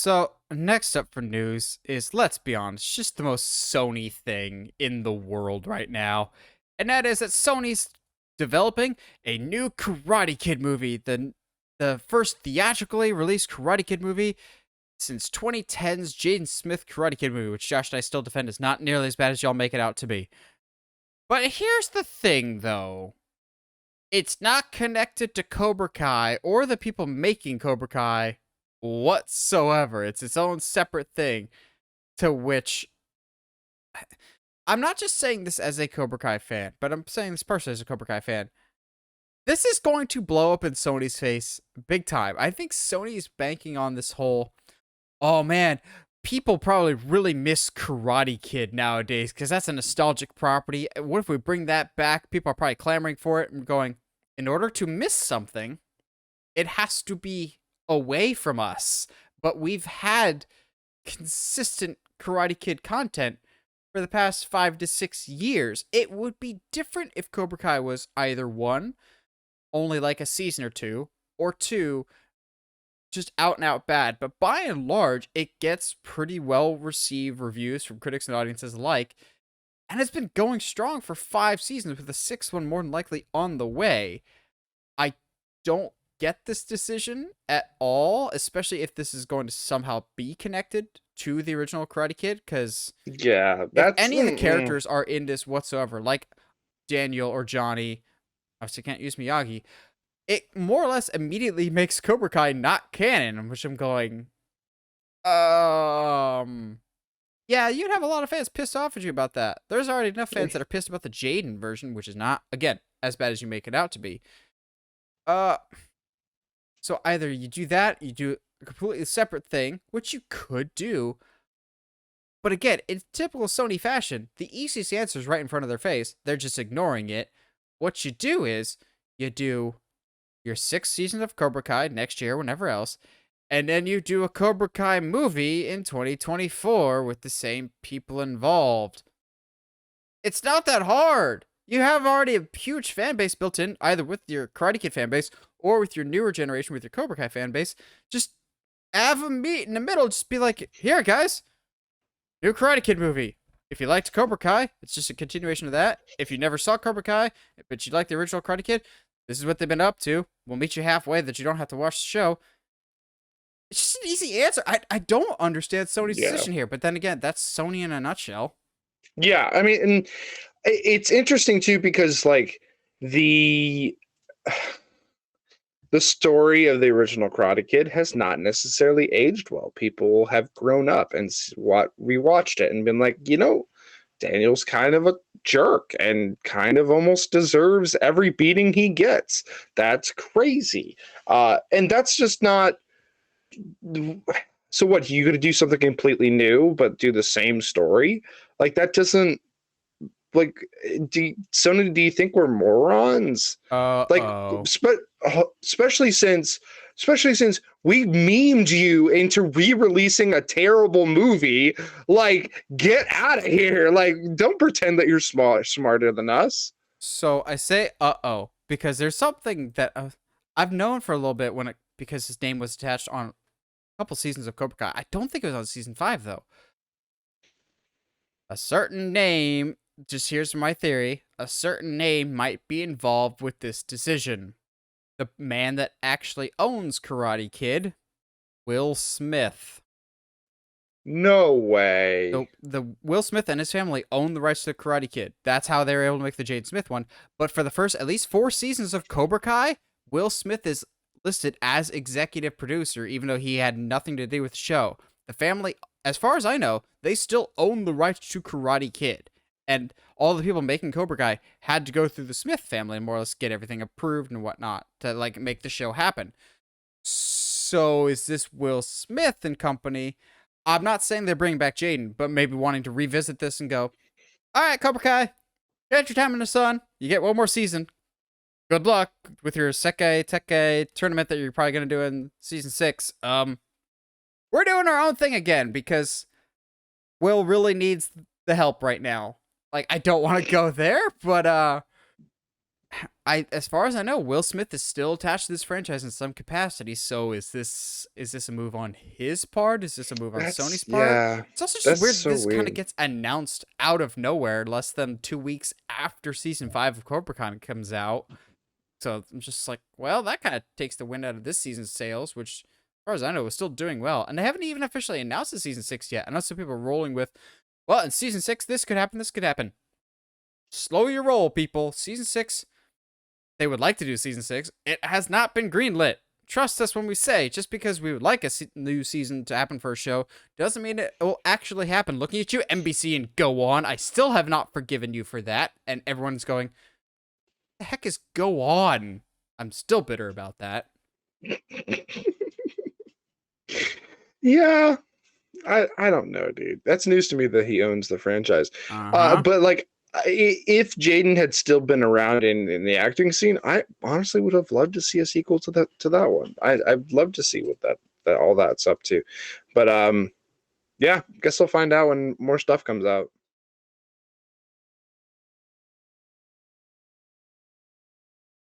So, next up for news is, let's be honest, just the most Sony thing in the world right now. And that is that Sony's developing a new Karate Kid movie, the first theatrically released Karate Kid movie since 2010's Jaden Smith Karate Kid movie, which Josh and I still defend is not nearly as bad as y'all make it out to be. But here's the thing, though. It's not connected to Cobra Kai or the people making Cobra Kai whatsoever. It's its own separate thing, to which I'm not just saying this as a Cobra Kai fan, but I'm saying this personally as a Cobra Kai fan. This is going to blow up in Sony's face big time. I think Sony's banking on this whole, oh man, people probably really miss Karate Kid nowadays because that's a nostalgic property. What if we bring that back? People are probably clamoring for it and going, in order to miss something, it has to be away from us. But we've had consistent Karate Kid content for the past 5 to 6 years. It would be different if Cobra Kai was either one, only like a season or two, or two, just out and out bad. But by and large, it gets pretty well received reviews from critics and audiences alike, and it's been going strong for 5 seasons, with the 6th one more than likely on the way. I don't get this decision at all, especially if this is going to somehow be connected to the original Karate Kid, because if any of the characters are in this whatsoever, like Daniel or Johnny, obviously can't use Miyagi, it more or less immediately makes Cobra Kai not canon, which I'm going, yeah, you'd have a lot of fans pissed off at you about that. There's already enough fans that are pissed about the Jaden version, which is not, again, as bad as you make it out to be. So either you do that, you do a completely separate thing, which you could do. But again, in typical Sony fashion, the easiest answer is right in front of their face. They're just ignoring it. What you do is, you do your 6 seasons of Cobra Kai next year, whenever else, and then you do a Cobra Kai movie in 2024 with the same people involved. It's not that hard. You have already a huge fan base built in, either with your Karate Kid fan base or with your newer generation with your Cobra Kai fan base. Just have them meet in the middle. Just be like, here, guys, new Karate Kid movie. If you liked Cobra Kai, it's just a continuation of that. If you never saw Cobra Kai, but you like the original Karate Kid, this is what they've been up to. We'll meet you halfway that you don't have to watch the show. It's just an easy answer. I don't understand Sony's decision here, but then again, that's Sony in a nutshell. Yeah, I mean, and it's interesting too because like the story of the original Karate Kid has not necessarily aged well. People have grown up and rewatched it and been like, Daniel's kind of a jerk and kind of almost deserves every beating he gets. That's crazy. And that's just not. So what, you going to do something completely new, but do the same story? Like, that doesn't, like, Sony, do you think we're morons? Like, especially since we memed you into re-releasing a terrible movie. Like, get out of here. Like, don't pretend that you're smarter than us. So I say, because there's something that I've known for a little bit because his name was attached on a couple seasons of Cobra Kai. I don't think it was on season 5, though. A certain name, just here's my theory, a certain name might be involved with this decision. The man that actually owns Karate Kid, Will Smith. No way. So the Will Smith and his family own the rights to Karate Kid. That's how they were able to make the Jaden Smith one. But for the first at least 4 seasons of Cobra Kai, Will Smith is listed as executive producer, even though he had nothing to do with the show. The family, as far as I know, they still own the rights to Karate Kid. And all the people making Cobra Kai had to go through the Smith family and more or less get everything approved and whatnot to like make the show happen. So is this Will Smith and company? I'm not saying they're bringing back Jaden, but maybe wanting to revisit this and go, all right, Cobra Kai, get your time in the sun. You get one more season. Good luck with your Sekai Tekkei tournament that you're probably going to do in season 6. We're doing our own thing again because Will really needs the help right now. Like, I don't want to go there, but as far as I know, Will Smith is still attached to this franchise in some capacity. So is this a move on his part? Is this a move on Sony's part? Yeah, It's also just that's weird that so this kind of weird. gets announced out of nowhere, less than 2 weeks after season 5 of Cobra Kai comes out. So I'm just like, well, that kind of takes the wind out of this season's sales, which, as far as I know, was still doing well. And they haven't even officially announced the season 6 yet. I know some people are rolling with, well, in season 6, this could happen, this could happen. Slow your roll, people. Season 6, they would like to do season 6. It has not been greenlit. Trust us when we say, just because we would like a new season to happen for a show, doesn't mean it will actually happen. Looking at you, NBC, and Go On, I still have not forgiven you for that. And everyone's going, the heck is Go On? I'm still bitter about that. Yeah, I don't know, dude. That's news to me that he owns the franchise. Uh-huh. But like, if Jaden had still been around in the acting scene, I honestly would have loved to see a sequel to that one. I'd love to see what that all that's up to. But yeah, guess we'll find out when more stuff comes out.